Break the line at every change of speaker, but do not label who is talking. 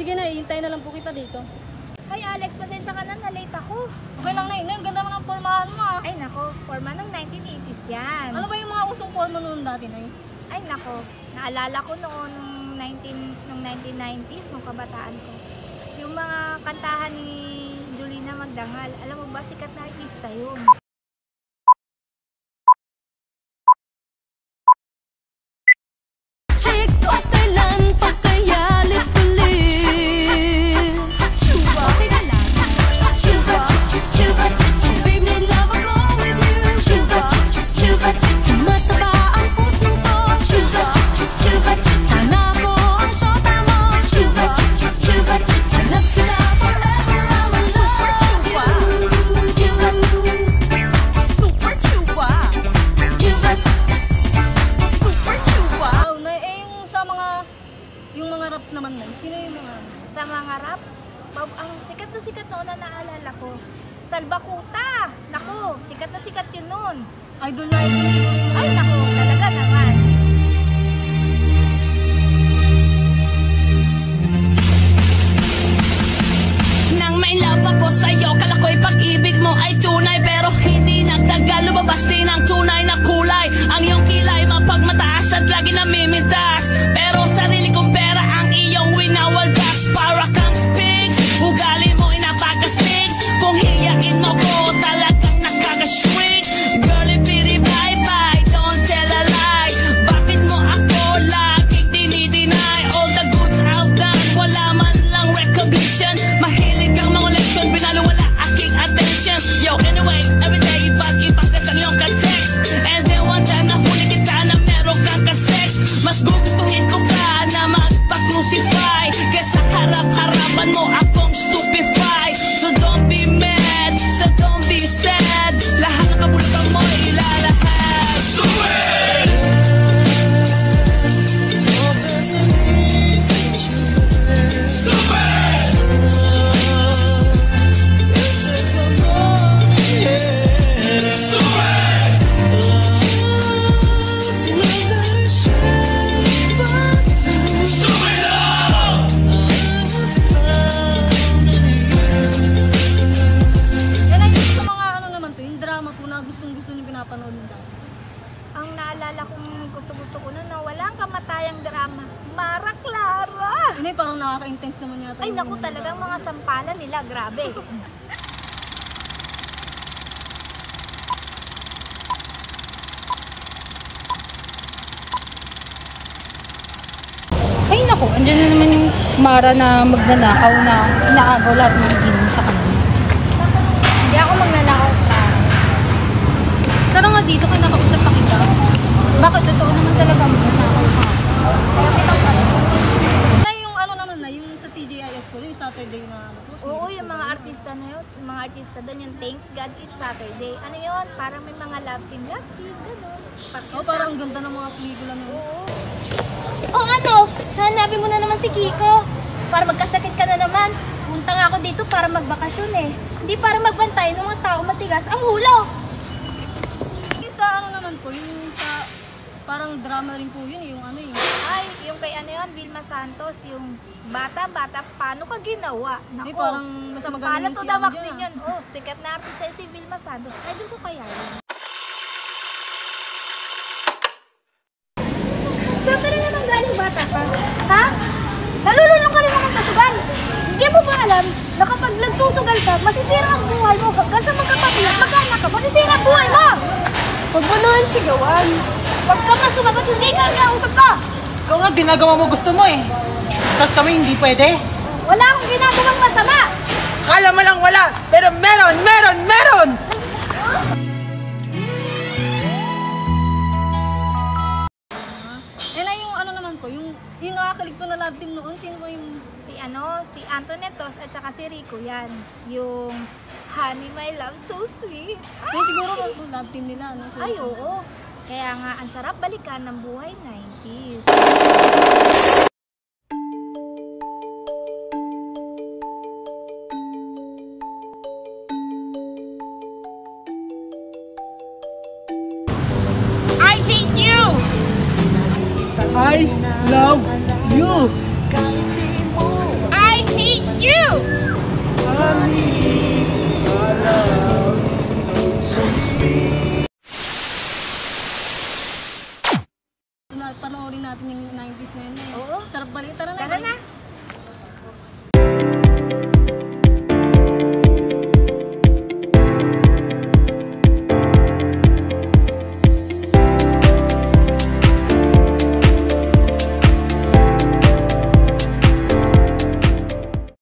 sige na, iintay na lang po kita dito.
Ay Alex, pasensya ka na, na-late ako.
Okay lang na yun, ang ganda mo ng formahan mo ah.
Ay nako, forma ng 1980s yan.
Ano ba yung mga usong forma noon dati na yun?
Ay nako, naalala ko noon nung 1990s, nung kabataan ko. Yung mga kantahan ni Julina Magdangal, alam mo ba, sikat na artista yun. Sa mga rap, ang sikat noon na naalala ko, Salbakuta! Naku, sikat na sikat yun noon.
Idol na yun.
Ay naku, talaga naman.
Nang may love ako sa'yo, kala ko'y pag-ibig mo ay tunay, pero hindi nagtagal, lumabas din ang tunay na kulay. Ang iyong kilay mapagmataas at lagi namimintas, pero sarili kong pera ang iyong winawaldas. Para kang pigs, ugali mo inapakastigs, kung hiyain mo ko talagang nakakaswitch. Girlie pity bye bye, don't tell a lie. Bakit mo ako laging dinideny? All the goods I've done, wala man lang recognition. Mahilig kang mga leksyon, pinalo wala aking attention. Yo, anyway, everyday ba't ipagkas ang iyong ka-text? And then one time nahuli kita na meron kang ka-sex. Mas gugustuhin ko pa na magpa-crucify kesa harap-harapan mo akong stupefy. So don't be mad, so don't be sad, lahat ng kabulutan mo ilalahad. Sweet!
Ang naalala kong gusto ko nun na walang kamatayang drama, Mara Clara.
Inay, parang nakaka-intense naman yata.
Ay naku, talagang mga sampalan nila, grabe.
Ay naku, andyan na naman yung Mara na magnanakaw na inaagaw lahat ng ginom sa kanya.
Hindi ako magnanakaw pa.
Tara nga dito, kaya nakausap pa kita. Bakit totoo naman talaga magnanakaw ka?
Na yung ano naman na, yung sa TGIS ko, yung Saturday na ano po.
Oo, yung mga artista na yun, yung mga artista doon, yung Thanks God It's Saturday. Ano yun? Parang may mga love team, gano'n.
Oh, parang ang ganda ng mga pelikula nun.
Oo.
O ano, hanapin mo na naman si Kiko. Para magkasakit ka na naman. Punta nga ako dito para magbakasyon eh. Hindi para magbantay ng mga tao matigas ang ulo.
Yung sa ano naman po, yung sa parang drama rin po yun, yung ano yung...
Ay, yung kay ano yun, Vilma Santos, yung bata-bata, paano ka ginawa?
Hindi,
Nako,
parang mas
sa
magaling
pala
si
to
ano
damak
dyan,
din yun. Oh, sikat na artista si Vilma Santos. Ay, doon ko kaya yun.
Saan ka na naman galing bata pa? Ha? Nalulunong ka rin mga kasugal. Hindi mo ba alam na kapag nagsusugal ka, masisira ang buhay mo. Hanggang sa magkapatid at mag-anak ka, masisira ang buhay mo. Huwag mo naman sigawan. Huwag ka masumagot, hindi ka nag-ausap ka.
Ikaw nga, ginagawa mo gusto mo eh. Tapos kami hindi pwede.
Wala akong ginagawang masama.
Kala mo lang wala, pero meron!
Yung nakakalig po na love team noon, sino ba yung...
Si Antonetos at saka si Rico yan. Yung Honey My Love So Sweet.
Ay, siguro love team nila, no? So,
ay, oo. Kaya nga, ang sarap balikan ng buhay 90s.
I hate you!
I love you!
I
you!
Panoorin natin yung 90s na yun eh.
Oo.
Sarap balik. Tara na.
Tara na.